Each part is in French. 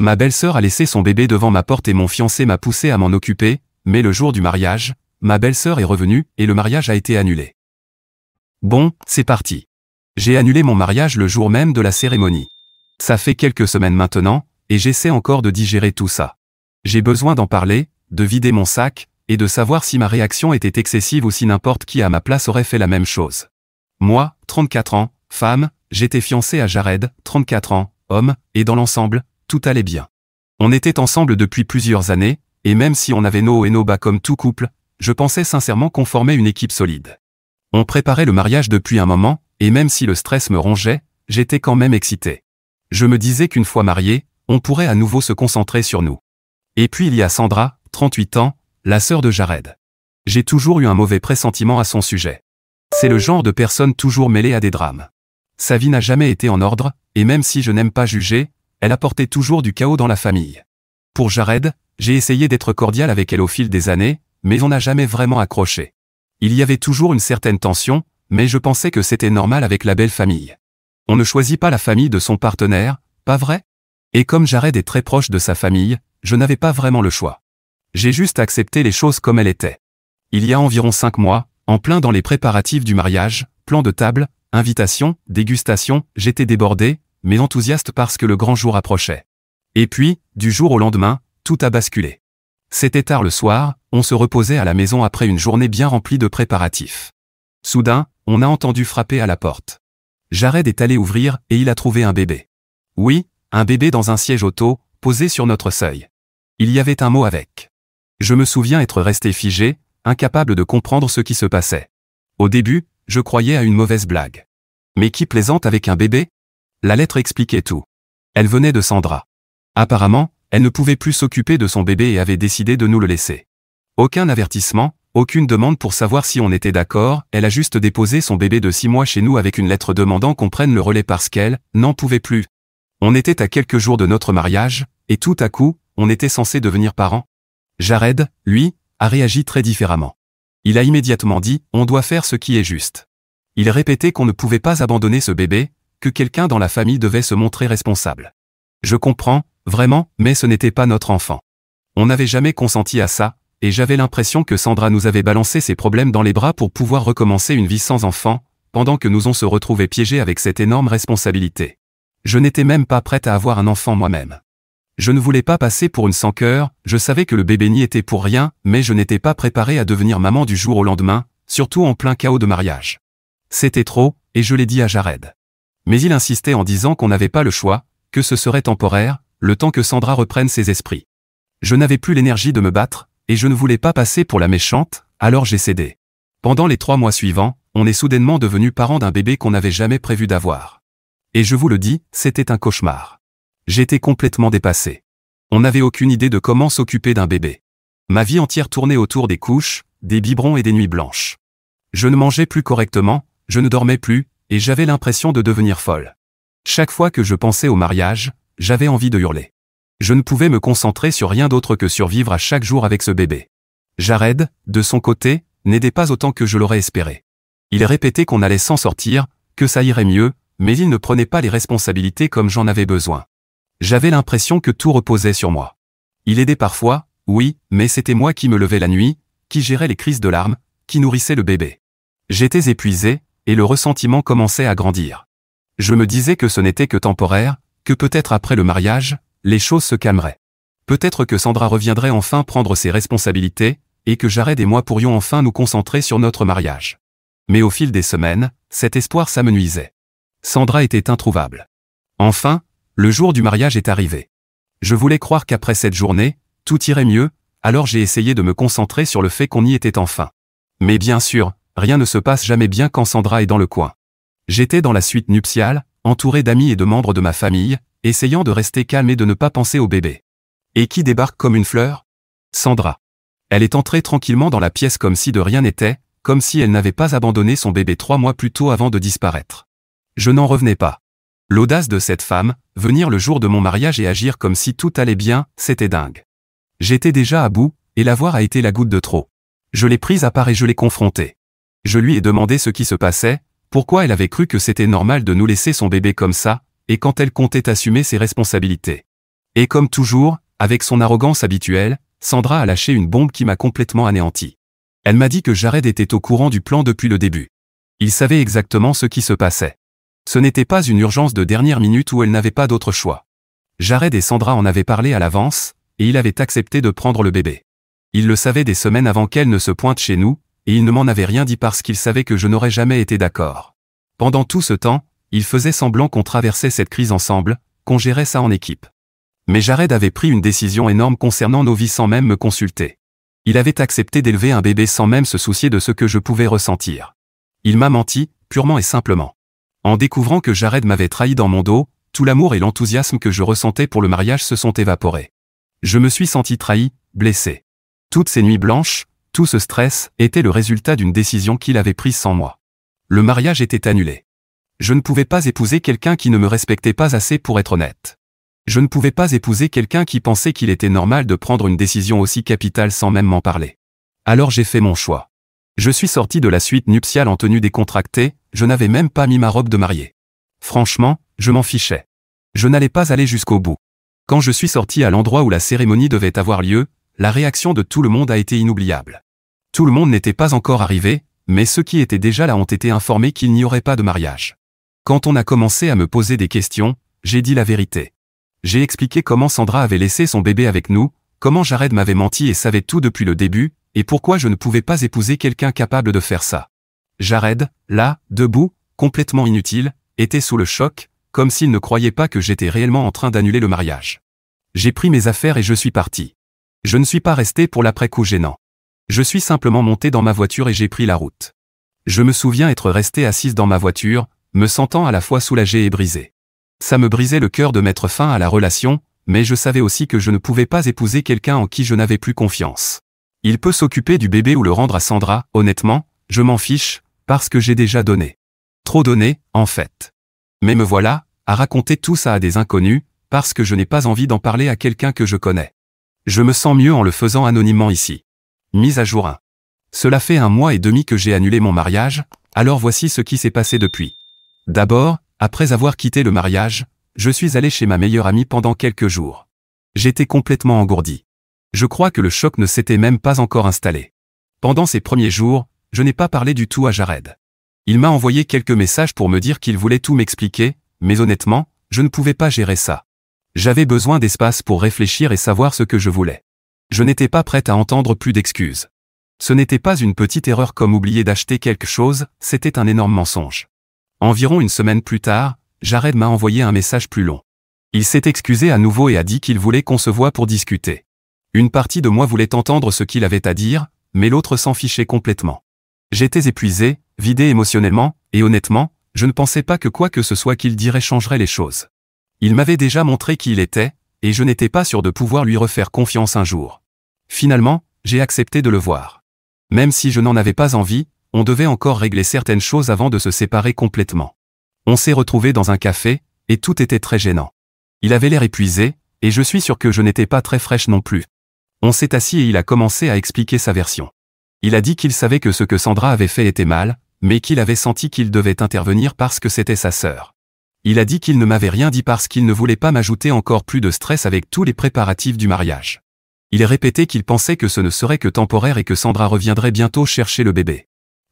Ma belle-sœur a laissé son bébé devant ma porte et mon fiancé m'a poussé à m'en occuper, mais le jour du mariage, ma belle-sœur est revenue et le mariage a été annulé. Bon, c'est parti. J'ai annulé mon mariage le jour même de la cérémonie. Ça fait quelques semaines maintenant, et j'essaie encore de digérer tout ça. J'ai besoin d'en parler, de vider mon sac, et de savoir si ma réaction était excessive ou si n'importe qui à ma place aurait fait la même chose. Moi, 34 ans, femme, j'étais fiancée à Jared, 34 ans, homme, et dans l'ensemble, tout allait bien. On était ensemble depuis plusieurs années, et même si on avait nos hauts et nos bas comme tout couple, je pensais sincèrement qu'on formait une équipe solide. On préparait le mariage depuis un moment, et même si le stress me rongeait, j'étais quand même excité. Je me disais qu'une fois mariés, on pourrait à nouveau se concentrer sur nous. Et puis il y a Sandra, 38 ans, la sœur de Jared. J'ai toujours eu un mauvais pressentiment à son sujet. C'est le genre de personne toujours mêlée à des drames. Sa vie n'a jamais été en ordre, et même si je n'aime pas juger, elle apportait toujours du chaos dans la famille. Pour Jared, j'ai essayé d'être cordial avec elle au fil des années, mais on n'a jamais vraiment accroché. Il y avait toujours une certaine tension, mais je pensais que c'était normal avec la belle famille. On ne choisit pas la famille de son partenaire, pas vrai? Et comme Jared est très proche de sa famille, je n'avais pas vraiment le choix. J'ai juste accepté les choses comme elles étaient. Il y a environ 5 mois, en plein dans les préparatifs du mariage, plan de table, invitation, dégustation, j'étais débordé, mais enthousiaste parce que le grand jour approchait. Et puis, du jour au lendemain, tout a basculé. C'était tard le soir, on se reposait à la maison après une journée bien remplie de préparatifs. Soudain, on a entendu frapper à la porte. Jared est allé ouvrir et il a trouvé un bébé. Oui, un bébé dans un siège auto, posé sur notre seuil. Il y avait un mot avec. Je me souviens être resté figé, incapable de comprendre ce qui se passait. Au début, je croyais à une mauvaise blague. Mais qui plaisante avec un bébé? La lettre expliquait tout. Elle venait de Sandra. Apparemment, elle ne pouvait plus s'occuper de son bébé et avait décidé de nous le laisser. Aucun avertissement, aucune demande pour savoir si on était d'accord, elle a juste déposé son bébé de 6 mois chez nous avec une lettre demandant qu'on prenne le relais parce qu'elle n'en pouvait plus. On était à quelques jours de notre mariage, et tout à coup, on était censé devenir parents. Jared, lui, a réagi très différemment. Il a immédiatement dit « on doit faire ce qui est juste ». Il répétait qu'on ne pouvait pas abandonner ce bébé, que quelqu'un dans la famille devait se montrer responsable. Je comprends, vraiment, mais ce n'était pas notre enfant. On n'avait jamais consenti à ça, et j'avais l'impression que Sandra nous avait balancé ses problèmes dans les bras pour pouvoir recommencer une vie sans enfant, pendant que nous on se retrouvait piégés avec cette énorme responsabilité. Je n'étais même pas prête à avoir un enfant moi-même. Je ne voulais pas passer pour une sans-cœur, je savais que le bébé n'y était pour rien, mais je n'étais pas préparée à devenir maman du jour au lendemain, surtout en plein chaos de mariage. C'était trop, et je l'ai dit à Jared. Mais il insistait en disant qu'on n'avait pas le choix, que ce serait temporaire, le temps que Sandra reprenne ses esprits. Je n'avais plus l'énergie de me battre, et je ne voulais pas passer pour la méchante, alors j'ai cédé. Pendant les 3 mois suivants, on est soudainement devenus parents d'un bébé qu'on n'avait jamais prévu d'avoir. Et je vous le dis, c'était un cauchemar. J'étais complètement dépassé. On n'avait aucune idée de comment s'occuper d'un bébé. Ma vie entière tournait autour des couches, des biberons et des nuits blanches. Je ne mangeais plus correctement, je ne dormais plus, et j'avais l'impression de devenir folle. Chaque fois que je pensais au mariage, j'avais envie de hurler. Je ne pouvais me concentrer sur rien d'autre que survivre à chaque jour avec ce bébé. Jared, de son côté, n'aidait pas autant que je l'aurais espéré. Il répétait qu'on allait s'en sortir, que ça irait mieux, mais il ne prenait pas les responsabilités comme j'en avais besoin. J'avais l'impression que tout reposait sur moi. Il aidait parfois, oui, mais c'était moi qui me levais la nuit, qui gérais les crises de larmes, qui nourrissait le bébé. J'étais épuisé, et le ressentiment commençait à grandir. Je me disais que ce n'était que temporaire, que peut-être après le mariage, les choses se calmeraient. Peut-être que Sandra reviendrait enfin prendre ses responsabilités, et que Jared et moi pourrions enfin nous concentrer sur notre mariage. Mais au fil des semaines, cet espoir s'amenuisait. Sandra était introuvable. Enfin, le jour du mariage est arrivé. Je voulais croire qu'après cette journée, tout irait mieux, alors j'ai essayé de me concentrer sur le fait qu'on y était enfin. Mais bien sûr, rien ne se passe jamais bien quand Sandra est dans le coin. J'étais dans la suite nuptiale, entouré d'amis et de membres de ma famille, essayant de rester calme et de ne pas penser au bébé. Et qui débarque comme une fleur? Sandra. Elle est entrée tranquillement dans la pièce comme si de rien n'était, comme si elle n'avait pas abandonné son bébé 3 mois plus tôt avant de disparaître. Je n'en revenais pas. L'audace de cette femme, venir le jour de mon mariage et agir comme si tout allait bien, c'était dingue. J'étais déjà à bout, et la voir a été la goutte de trop. Je l'ai prise à part et je l'ai confrontée. Je lui ai demandé ce qui se passait, pourquoi elle avait cru que c'était normal de nous laisser son bébé comme ça, et quand elle comptait assumer ses responsabilités. Et comme toujours, avec son arrogance habituelle, Sandra a lâché une bombe qui m'a complètement anéanti. Elle m'a dit que Jared était au courant du plan depuis le début. Il savait exactement ce qui se passait. Ce n'était pas une urgence de dernière minute où elle n'avait pas d'autre choix. Jared et Sandra en avaient parlé à l'avance, et il avait accepté de prendre le bébé. Il le savait des semaines avant qu'elle ne se pointe chez nous, et il ne m'en avait rien dit parce qu'il savait que je n'aurais jamais été d'accord. Pendant tout ce temps, il faisait semblant qu'on traversait cette crise ensemble, qu'on gérait ça en équipe. Mais Jared avait pris une décision énorme concernant nos vies sans même me consulter. Il avait accepté d'élever un bébé sans même se soucier de ce que je pouvais ressentir. Il m'a menti, purement et simplement. En découvrant que Jared m'avait trahi dans mon dos, tout l'amour et l'enthousiasme que je ressentais pour le mariage se sont évaporés. Je me suis senti trahi, blessé. Toutes ces nuits blanches, tout ce stress, était le résultat d'une décision qu'il avait prise sans moi. Le mariage était annulé. Je ne pouvais pas épouser quelqu'un qui ne me respectait pas assez pour être honnête. Je ne pouvais pas épouser quelqu'un qui pensait qu'il était normal de prendre une décision aussi capitale sans même m'en parler. Alors j'ai fait mon choix. Je suis sorti de la suite nuptiale en tenue décontractée, je n'avais même pas mis ma robe de mariée. Franchement, je m'en fichais. Je n'allais pas aller jusqu'au bout. Quand je suis sorti à l'endroit où la cérémonie devait avoir lieu, la réaction de tout le monde a été inoubliable. Tout le monde n'était pas encore arrivé, mais ceux qui étaient déjà là ont été informés qu'il n'y aurait pas de mariage. Quand on a commencé à me poser des questions, j'ai dit la vérité. J'ai expliqué comment Sandra avait laissé son bébé avec nous, comment Jared m'avait menti et savait tout depuis le début, et pourquoi je ne pouvais pas épouser quelqu'un capable de faire ça. Jared, là, debout, complètement inutile, était sous le choc, comme s'il ne croyait pas que j'étais réellement en train d'annuler le mariage. J'ai pris mes affaires et je suis parti. Je ne suis pas resté pour l'après-coup gênant. Je suis simplement monté dans ma voiture et j'ai pris la route. Je me souviens être resté assise dans ma voiture, me sentant à la fois soulagé et brisé. Ça me brisait le cœur de mettre fin à la relation, mais je savais aussi que je ne pouvais pas épouser quelqu'un en qui je n'avais plus confiance. Il peut s'occuper du bébé ou le rendre à Sandra, honnêtement, je m'en fiche, parce que j'ai déjà donné. Trop donné, en fait. Mais me voilà, à raconter tout ça à des inconnus, parce que je n'ai pas envie d'en parler à quelqu'un que je connais. Je me sens mieux en le faisant anonymement ici. Mise à jour 1. Cela fait 1 mois et demi que j'ai annulé mon mariage, alors voici ce qui s'est passé depuis. D'abord, après avoir quitté le mariage, je suis allé chez ma meilleure amie pendant quelques jours. J'étais complètement engourdi. Je crois que le choc ne s'était même pas encore installé. Pendant ces premiers jours, je n'ai pas parlé du tout à Jared. Il m'a envoyé quelques messages pour me dire qu'il voulait tout m'expliquer, mais honnêtement, je ne pouvais pas gérer ça. J'avais besoin d'espace pour réfléchir et savoir ce que je voulais. Je n'étais pas prête à entendre plus d'excuses. Ce n'était pas une petite erreur comme oublier d'acheter quelque chose, c'était un énorme mensonge. Environ 1 semaine plus tard, Jared m'a envoyé un message plus long. Il s'est excusé à nouveau et a dit qu'il voulait qu'on se voie pour discuter. Une partie de moi voulait entendre ce qu'il avait à dire, mais l'autre s'en fichait complètement. J'étais épuisé, vidé émotionnellement, et honnêtement, je ne pensais pas que quoi que ce soit qu'il dirait changerait les choses. Il m'avait déjà montré qui il était, et je n'étais pas sûr de pouvoir lui refaire confiance un jour. Finalement, j'ai accepté de le voir. Même si je n'en avais pas envie, on devait encore régler certaines choses avant de se séparer complètement. On s'est retrouvés dans un café, et tout était très gênant. Il avait l'air épuisé, et je suis sûr que je n'étais pas très fraîche non plus. On s'est assis et il a commencé à expliquer sa version. Il a dit qu'il savait que ce que Sandra avait fait était mal, mais qu'il avait senti qu'il devait intervenir parce que c'était sa sœur. Il a dit qu'il ne m'avait rien dit parce qu'il ne voulait pas m'ajouter encore plus de stress avec tous les préparatifs du mariage. Il répétait qu'il pensait que ce ne serait que temporaire et que Sandra reviendrait bientôt chercher le bébé.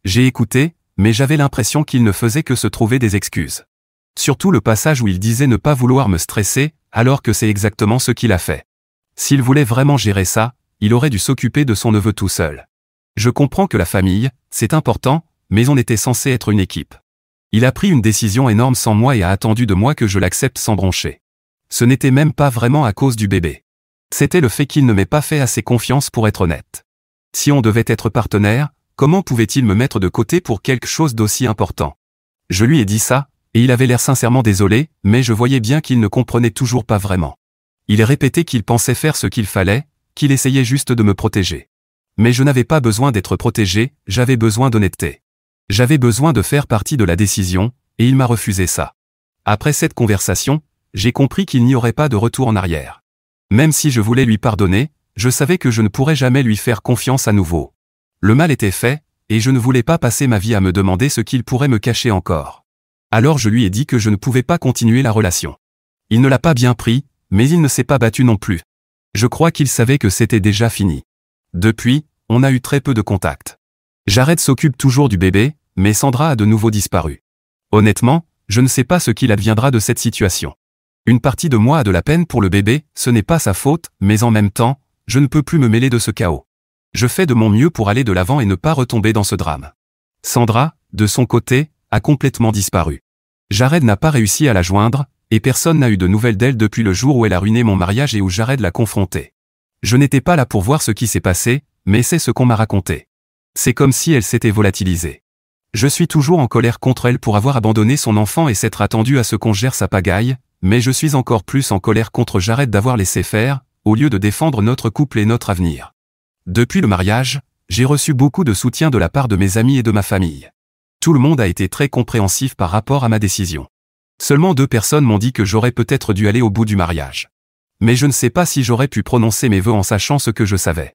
J'ai écouté, mais j'avais l'impression qu'il ne faisait que se trouver des excuses. Surtout le passage où il disait ne pas vouloir me stresser, alors que c'est exactement ce qu'il a fait. S'il voulait vraiment gérer ça, il aurait dû s'occuper de son neveu tout seul. Je comprends que la famille, c'est important, mais on était censé être une équipe. Il a pris une décision énorme sans moi et a attendu de moi que je l'accepte sans broncher. Ce n'était même pas vraiment à cause du bébé. C'était le fait qu'il ne m'ait pas fait assez confiance pour être honnête. Si on devait être partenaire, comment pouvait-il me mettre de côté pour quelque chose d'aussi important? Je lui ai dit ça, et il avait l'air sincèrement désolé, mais je voyais bien qu'il ne comprenait toujours pas vraiment. Il répétait qu'il pensait faire ce qu'il fallait, qu'il essayait juste de me protéger. Mais je n'avais pas besoin d'être protégé, j'avais besoin d'honnêteté. J'avais besoin de faire partie de la décision, et il m'a refusé ça. Après cette conversation, j'ai compris qu'il n'y aurait pas de retour en arrière. Même si je voulais lui pardonner, je savais que je ne pourrais jamais lui faire confiance à nouveau. Le mal était fait, et je ne voulais pas passer ma vie à me demander ce qu'il pourrait me cacher encore. Alors je lui ai dit que je ne pouvais pas continuer la relation. Il ne l'a pas bien pris, mais il ne s'est pas battu non plus. Je crois qu'il savait que c'était déjà fini. Depuis, on a eu très peu de contact. Jared s'occupe toujours du bébé, mais Sandra a de nouveau disparu. Honnêtement, je ne sais pas ce qu'il adviendra de cette situation. Une partie de moi a de la peine pour le bébé, ce n'est pas sa faute, mais en même temps, je ne peux plus me mêler de ce chaos. Je fais de mon mieux pour aller de l'avant et ne pas retomber dans ce drame. Sandra, de son côté, a complètement disparu. Jared n'a pas réussi à la joindre, et personne n'a eu de nouvelles d'elle depuis le jour où elle a ruiné mon mariage et où Jared l'a confrontée. Je n'étais pas là pour voir ce qui s'est passé, mais c'est ce qu'on m'a raconté. C'est comme si elle s'était volatilisée. Je suis toujours en colère contre elle pour avoir abandonné son enfant et s'être attendu à ce qu'on gère sa pagaille, mais je suis encore plus en colère contre Jared d'avoir laissé faire, au lieu de défendre notre couple et notre avenir. Depuis le mariage, j'ai reçu beaucoup de soutien de la part de mes amis et de ma famille. Tout le monde a été très compréhensif par rapport à ma décision. Seulement 2 personnes m'ont dit que j'aurais peut-être dû aller au bout du mariage. Mais je ne sais pas si j'aurais pu prononcer mes vœux en sachant ce que je savais.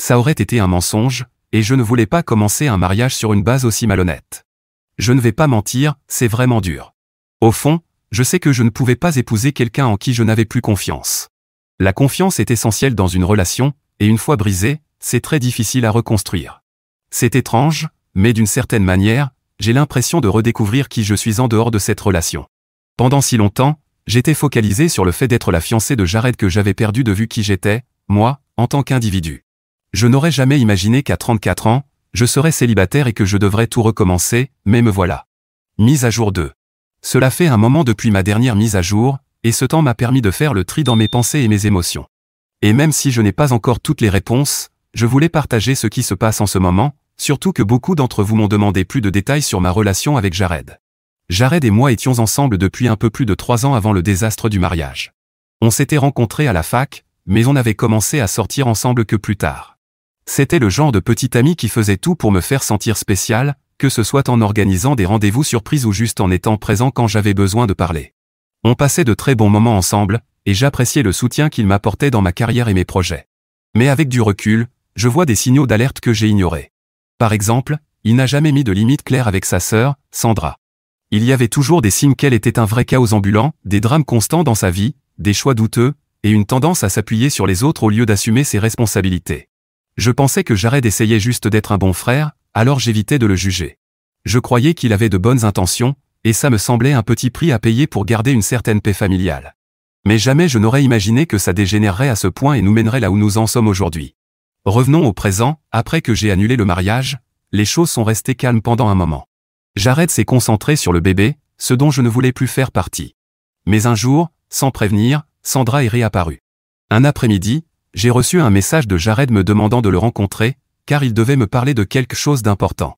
Ça aurait été un mensonge, et je ne voulais pas commencer un mariage sur une base aussi malhonnête. Je ne vais pas mentir, c'est vraiment dur. Au fond, je sais que je ne pouvais pas épouser quelqu'un en qui je n'avais plus confiance. La confiance est essentielle dans une relation, et une fois brisée, c'est très difficile à reconstruire. C'est étrange, mais d'une certaine manière, j'ai l'impression de redécouvrir qui je suis en dehors de cette relation. Pendant si longtemps, j'étais focalisé sur le fait d'être la fiancée de Jared que j'avais perdu de vue qui j'étais, moi, en tant qu'individu. Je n'aurais jamais imaginé qu'à 34 ans, je serais célibataire et que je devrais tout recommencer, mais me voilà. Mise à jour 2. Cela fait un moment depuis ma dernière mise à jour, et ce temps m'a permis de faire le tri dans mes pensées et mes émotions. Et même si je n'ai pas encore toutes les réponses, je voulais partager ce qui se passe en ce moment, surtout que beaucoup d'entre vous m'ont demandé plus de détails sur ma relation avec Jared. Jared et moi étions ensemble depuis un peu plus de 3 ans avant le désastre du mariage. On s'était rencontrés à la fac, mais on avait commencé à sortir ensemble que plus tard. C'était le genre de petit ami qui faisait tout pour me faire sentir spécial, que ce soit en organisant des rendez-vous surprises ou juste en étant présent quand j'avais besoin de parler. On passait de très bons moments ensemble, et j'appréciais le soutien qu'il m'apportait dans ma carrière et mes projets. Mais avec du recul, je vois des signaux d'alerte que j'ai ignorés. Par exemple, il n'a jamais mis de limite claire avec sa sœur, Sandra. Il y avait toujours des signes qu'elle était un vrai chaos ambulant, des drames constants dans sa vie, des choix douteux, et une tendance à s'appuyer sur les autres au lieu d'assumer ses responsabilités. Je pensais que Jared essayait juste d'être un bon frère, alors j'évitais de le juger. Je croyais qu'il avait de bonnes intentions, et ça me semblait un petit prix à payer pour garder une certaine paix familiale. Mais jamais je n'aurais imaginé que ça dégénérerait à ce point et nous mènerait là où nous en sommes aujourd'hui. Revenons au présent, après que j'ai annulé le mariage, les choses sont restées calmes pendant un moment. Jared s'est concentré sur le bébé, ce dont je ne voulais plus faire partie. Mais un jour, sans prévenir, Sandra est réapparue. Un après-midi, j'ai reçu un message de Jared me demandant de le rencontrer, car il devait me parler de quelque chose d'important.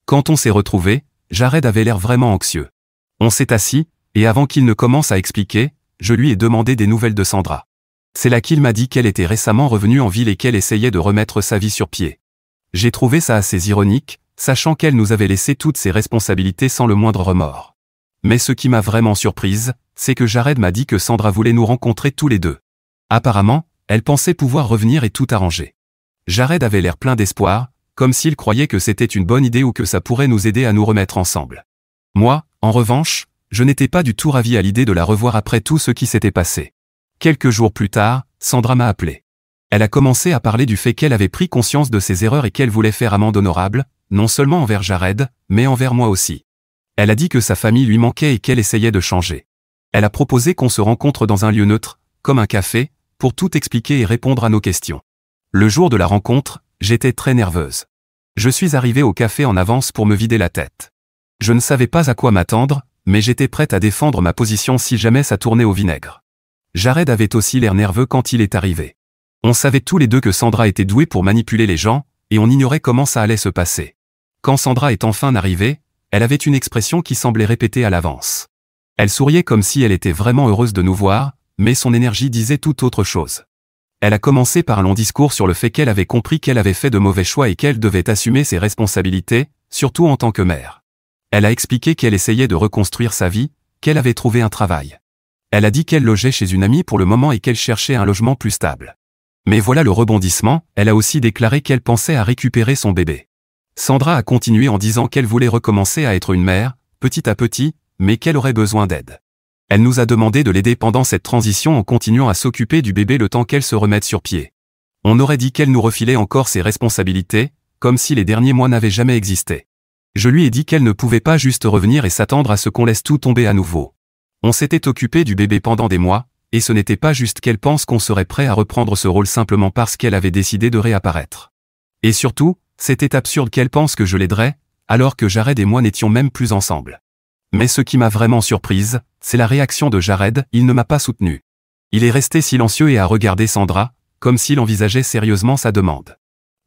Quand on s'est retrouvés, Jared avait l'air vraiment anxieux. On s'est assis, et avant qu'il ne commence à expliquer, je lui ai demandé des nouvelles de Sandra. C'est là qu'il m'a dit qu'elle était récemment revenue en ville et qu'elle essayait de remettre sa vie sur pied. J'ai trouvé ça assez ironique, sachant qu'elle nous avait laissé toutes ses responsabilités sans le moindre remords. Mais ce qui m'a vraiment surprise, c'est que Jared m'a dit que Sandra voulait nous rencontrer tous les deux. Apparemment, elle pensait pouvoir revenir et tout arranger. Jared avait l'air plein d'espoir, comme s'il croyait que c'était une bonne idée ou que ça pourrait nous aider à nous remettre ensemble. Moi, en revanche, je n'étais pas du tout ravi à l'idée de la revoir après tout ce qui s'était passé. Quelques jours plus tard, Sandra m'a appelé. Elle a commencé à parler du fait qu'elle avait pris conscience de ses erreurs et qu'elle voulait faire amende honorable, non seulement envers Jared, mais envers moi aussi. Elle a dit que sa famille lui manquait et qu'elle essayait de changer. Elle a proposé qu'on se rencontre dans un lieu neutre, comme un café, pour tout expliquer et répondre à nos questions. Le jour de la rencontre, j'étais très nerveuse. Je suis arrivée au café en avance pour me vider la tête. Je ne savais pas à quoi m'attendre, mais j'étais prête à défendre ma position si jamais ça tournait au vinaigre. Jared avait aussi l'air nerveux quand il est arrivé. On savait tous les deux que Sandra était douée pour manipuler les gens, et on ignorait comment ça allait se passer. Quand Sandra est enfin arrivée, elle avait une expression qui semblait répétée à l'avance. Elle souriait comme si elle était vraiment heureuse de nous voir, mais son énergie disait tout autre chose. Elle a commencé par un long discours sur le fait qu'elle avait compris qu'elle avait fait de mauvais choix et qu'elle devait assumer ses responsabilités, surtout en tant que mère. Elle a expliqué qu'elle essayait de reconstruire sa vie, qu'elle avait trouvé un travail. Elle a dit qu'elle logeait chez une amie pour le moment et qu'elle cherchait un logement plus stable. Mais voilà le rebondissement, elle a aussi déclaré qu'elle pensait à récupérer son bébé. Sandra a continué en disant qu'elle voulait recommencer à être une mère, petit à petit, mais qu'elle aurait besoin d'aide. Elle nous a demandé de l'aider pendant cette transition en continuant à s'occuper du bébé le temps qu'elle se remette sur pied. On aurait dit qu'elle nous refilait encore ses responsabilités, comme si les derniers mois n'avaient jamais existé. Je lui ai dit qu'elle ne pouvait pas juste revenir et s'attendre à ce qu'on laisse tout tomber à nouveau. On s'était occupé du bébé pendant des mois, et ce n'était pas juste qu'elle pense qu'on serait prêt à reprendre ce rôle simplement parce qu'elle avait décidé de réapparaître. Et surtout, c'était absurde qu'elle pense que je l'aiderais, alors que Jared et moi n'étions même plus ensemble. Mais ce qui m'a vraiment surprise, c'est la réaction de Jared, il ne m'a pas soutenu. Il est resté silencieux et a regardé Sandra, comme s'il envisageait sérieusement sa demande.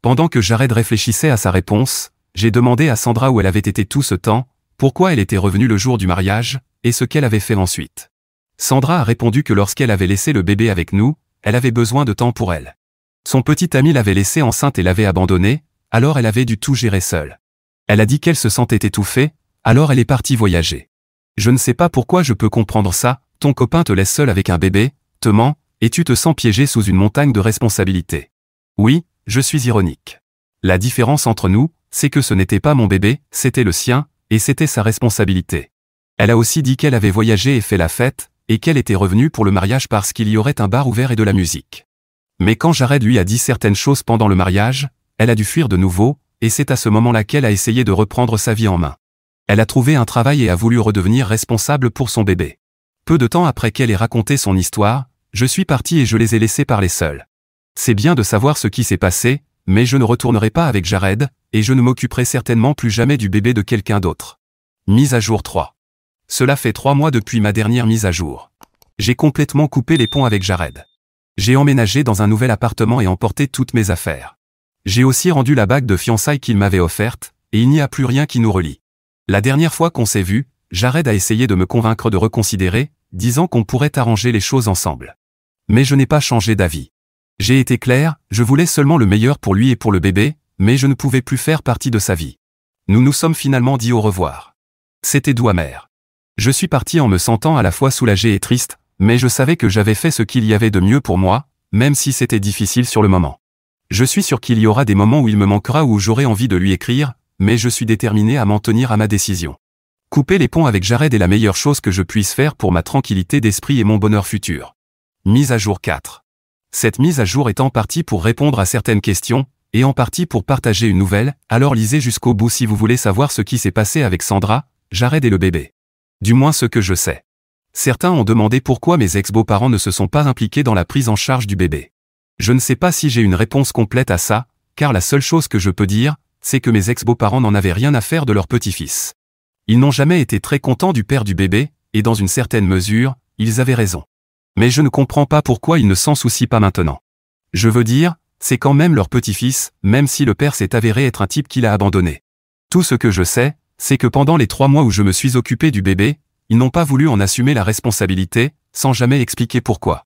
Pendant que Jared réfléchissait à sa réponse, j'ai demandé à Sandra où elle avait été tout ce temps, pourquoi elle était revenue le jour du mariage, et ce qu'elle avait fait ensuite. Sandra a répondu que lorsqu'elle avait laissé le bébé avec nous, elle avait besoin de temps pour elle. Son petit ami l'avait laissée enceinte et l'avait abandonnée, alors elle avait dû tout gérer seule. Elle a dit qu'elle se sentait étouffée, alors elle est partie voyager. Je ne sais pas pourquoi je peux comprendre ça, ton copain te laisse seul avec un bébé, te ment, et tu te sens piégé sous une montagne de responsabilités. Oui, je suis ironique. La différence entre nous, c'est que ce n'était pas mon bébé, c'était le sien, et c'était sa responsabilité. Elle a aussi dit qu'elle avait voyagé et fait la fête, et qu'elle était revenue pour le mariage parce qu'il y aurait un bar ouvert et de la musique. Mais quand Jared lui a dit certaines choses pendant le mariage, elle a dû fuir de nouveau, et c'est à ce moment-là qu'elle a essayé de reprendre sa vie en main. Elle a trouvé un travail et a voulu redevenir responsable pour son bébé. Peu de temps après qu'elle ait raconté son histoire, je suis parti et je les ai laissés parler seuls. C'est bien de savoir ce qui s'est passé, mais je ne retournerai pas avec Jared, et je ne m'occuperai certainement plus jamais du bébé de quelqu'un d'autre. Mise à jour 3. Cela fait 3 mois depuis ma dernière mise à jour. J'ai complètement coupé les ponts avec Jared. J'ai emménagé dans un nouvel appartement et emporté toutes mes affaires. J'ai aussi rendu la bague de fiançailles qu'il m'avait offerte, et il n'y a plus rien qui nous relie. La dernière fois qu'on s'est vu, Jared a essayé de me convaincre de reconsidérer, disant qu'on pourrait arranger les choses ensemble. Mais je n'ai pas changé d'avis. J'ai été clair, je voulais seulement le meilleur pour lui et pour le bébé, mais je ne pouvais plus faire partie de sa vie. Nous nous sommes finalement dit au revoir. C'était doux amer. Je suis parti en me sentant à la fois soulagé et triste, mais je savais que j'avais fait ce qu'il y avait de mieux pour moi, même si c'était difficile sur le moment. Je suis sûr qu'il y aura des moments où il me manquera ou où j'aurai envie de lui écrire, mais je suis déterminé à m'en tenir à ma décision. Couper les ponts avec Jared est la meilleure chose que je puisse faire pour ma tranquillité d'esprit et mon bonheur futur. Mise à jour 4. Cette mise à jour est en partie pour répondre à certaines questions, et en partie pour partager une nouvelle, alors lisez jusqu'au bout si vous voulez savoir ce qui s'est passé avec Sandra, Jared et le bébé. Du moins ce que je sais. Certains ont demandé pourquoi mes ex-beaux-parents ne se sont pas impliqués dans la prise en charge du bébé. Je ne sais pas si j'ai une réponse complète à ça, car la seule chose que je peux dire, c'est que mes ex-beaux-parents n'en avaient rien à faire de leur petit-fils. Ils n'ont jamais été très contents du père du bébé, et dans une certaine mesure, ils avaient raison. Mais je ne comprends pas pourquoi ils ne s'en soucient pas maintenant. Je veux dire, c'est quand même leur petit-fils, même si le père s'est avéré être un type qui l'a abandonné. Tout ce que je sais, c'est que pendant les 3 mois où je me suis occupé du bébé, ils n'ont pas voulu en assumer la responsabilité, sans jamais expliquer pourquoi.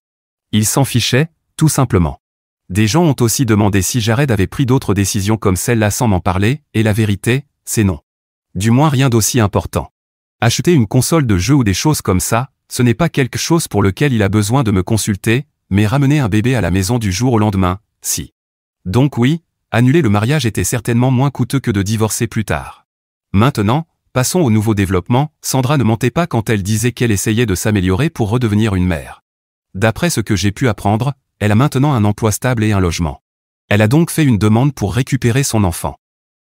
Ils s'en fichaient, tout simplement. Des gens ont aussi demandé si Jared avait pris d'autres décisions comme celle-là sans m'en parler, et la vérité, c'est non. Du moins rien d'aussi important. Acheter une console de jeu ou des choses comme ça, ce n'est pas quelque chose pour lequel il a besoin de me consulter, mais ramener un bébé à la maison du jour au lendemain, si. Donc oui, annuler le mariage était certainement moins coûteux que de divorcer plus tard. Maintenant, passons au nouveau développement. Sandra ne mentait pas quand elle disait qu'elle essayait de s'améliorer pour redevenir une mère. D'après ce que j'ai pu apprendre, elle a maintenant un emploi stable et un logement. Elle a donc fait une demande pour récupérer son enfant.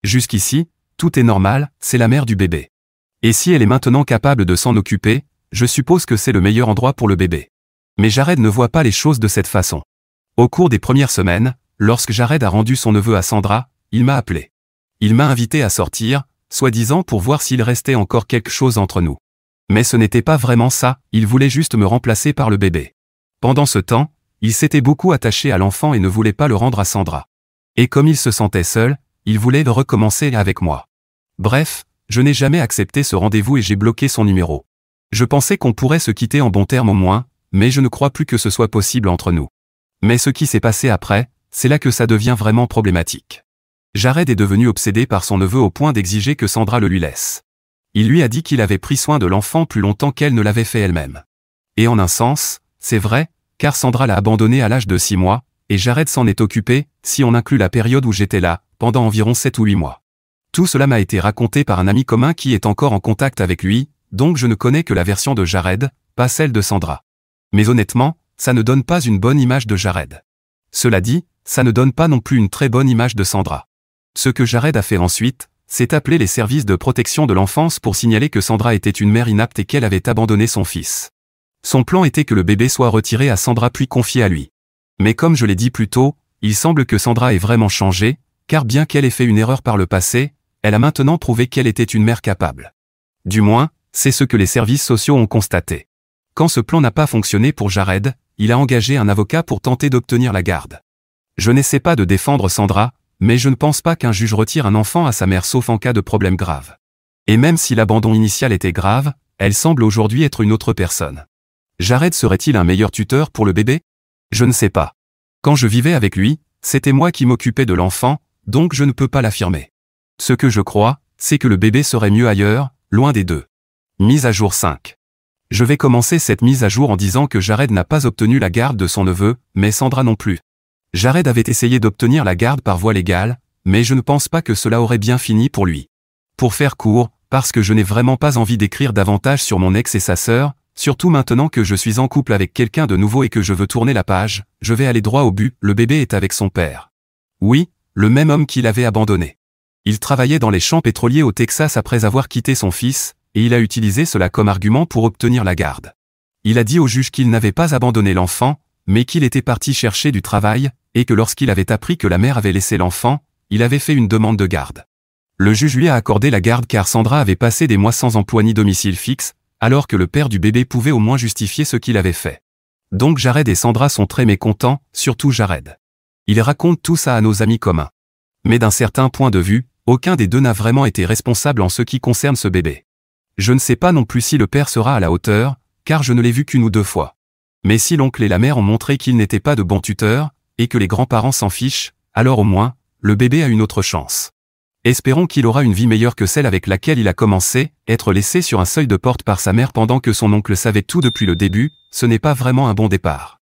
Jusqu'ici, tout est normal, c'est la mère du bébé. Et si elle est maintenant capable de s'en occuper, je suppose que c'est le meilleur endroit pour le bébé. Mais Jared ne voit pas les choses de cette façon. Au cours des premières semaines, lorsque Jared a rendu son neveu à Sandra, il m'a appelé. Il m'a invité à sortir, soi-disant pour voir s'il restait encore quelque chose entre nous. Mais ce n'était pas vraiment ça, il voulait juste me remplacer par le bébé. Pendant ce temps, il s'était beaucoup attaché à l'enfant et ne voulait pas le rendre à Sandra. Et comme il se sentait seul, il voulait recommencer avec moi. Bref, je n'ai jamais accepté ce rendez-vous et j'ai bloqué son numéro. Je pensais qu'on pourrait se quitter en bons termes au moins, mais je ne crois plus que ce soit possible entre nous. Mais ce qui s'est passé après, c'est là que ça devient vraiment problématique. Jared est devenu obsédé par son neveu au point d'exiger que Sandra le lui laisse. Il lui a dit qu'il avait pris soin de l'enfant plus longtemps qu'elle ne l'avait fait elle-même. Et en un sens, c'est vrai, car Sandra l'a abandonné à l'âge de 6 mois, et Jared s'en est occupé, si on inclut la période où j'étais là, pendant environ 7 ou 8 mois. Tout cela m'a été raconté par un ami commun qui est encore en contact avec lui, donc je ne connais que la version de Jared, pas celle de Sandra. Mais honnêtement, ça ne donne pas une bonne image de Jared. Cela dit, ça ne donne pas non plus une très bonne image de Sandra. Ce que Jared a fait ensuite, c'est appeler les services de protection de l'enfance pour signaler que Sandra était une mère inapte et qu'elle avait abandonné son fils. Son plan était que le bébé soit retiré à Sandra puis confié à lui. Mais comme je l'ai dit plus tôt, il semble que Sandra ait vraiment changé, car bien qu'elle ait fait une erreur par le passé, elle a maintenant prouvé qu'elle était une mère capable. Du moins, c'est ce que les services sociaux ont constaté. Quand ce plan n'a pas fonctionné pour Jared, il a engagé un avocat pour tenter d'obtenir la garde. Je n'essaie pas de défendre Sandra, mais je ne pense pas qu'un juge retire un enfant à sa mère sauf en cas de problème grave. Et même si l'abandon initial était grave, elle semble aujourd'hui être une autre personne. Jared serait-il un meilleur tuteur pour le bébé? Je ne sais pas. Quand je vivais avec lui, c'était moi qui m'occupais de l'enfant, donc je ne peux pas l'affirmer. Ce que je crois, c'est que le bébé serait mieux ailleurs, loin des deux. Mise à jour 5. Je vais commencer cette mise à jour en disant que Jared n'a pas obtenu la garde de son neveu, mais Sandra non plus. Jared avait essayé d'obtenir la garde par voie légale, mais je ne pense pas que cela aurait bien fini pour lui. Pour faire court, parce que je n'ai vraiment pas envie d'écrire davantage sur mon ex et sa sœur, surtout maintenant que je suis en couple avec quelqu'un de nouveau et que je veux tourner la page, je vais aller droit au but, le bébé est avec son père. Oui, le même homme qui l'avait abandonné. Il travaillait dans les champs pétroliers au Texas après avoir quitté son fils, et il a utilisé cela comme argument pour obtenir la garde. Il a dit au juge qu'il n'avait pas abandonné l'enfant, mais qu'il était parti chercher du travail, et que lorsqu'il avait appris que la mère avait laissé l'enfant, il avait fait une demande de garde. Le juge lui a accordé la garde car Sandra avait passé des mois sans emploi ni domicile fixe, alors que le père du bébé pouvait au moins justifier ce qu'il avait fait. Donc Jared et Sandra sont très mécontents, surtout Jared. Il raconte tout ça à nos amis communs. Mais d'un certain point de vue, aucun des deux n'a vraiment été responsable en ce qui concerne ce bébé. Je ne sais pas non plus si le père sera à la hauteur, car je ne l'ai vu qu'une ou deux fois. Mais si l'oncle et la mère ont montré qu'ils n'étaient pas de bons tuteurs, et que les grands-parents s'en fichent, alors au moins, le bébé a une autre chance. Espérons qu'il aura une vie meilleure que celle avec laquelle il a commencé, être laissé sur un seuil de porte par sa mère pendant que son oncle savait tout depuis le début, ce n'est pas vraiment un bon départ.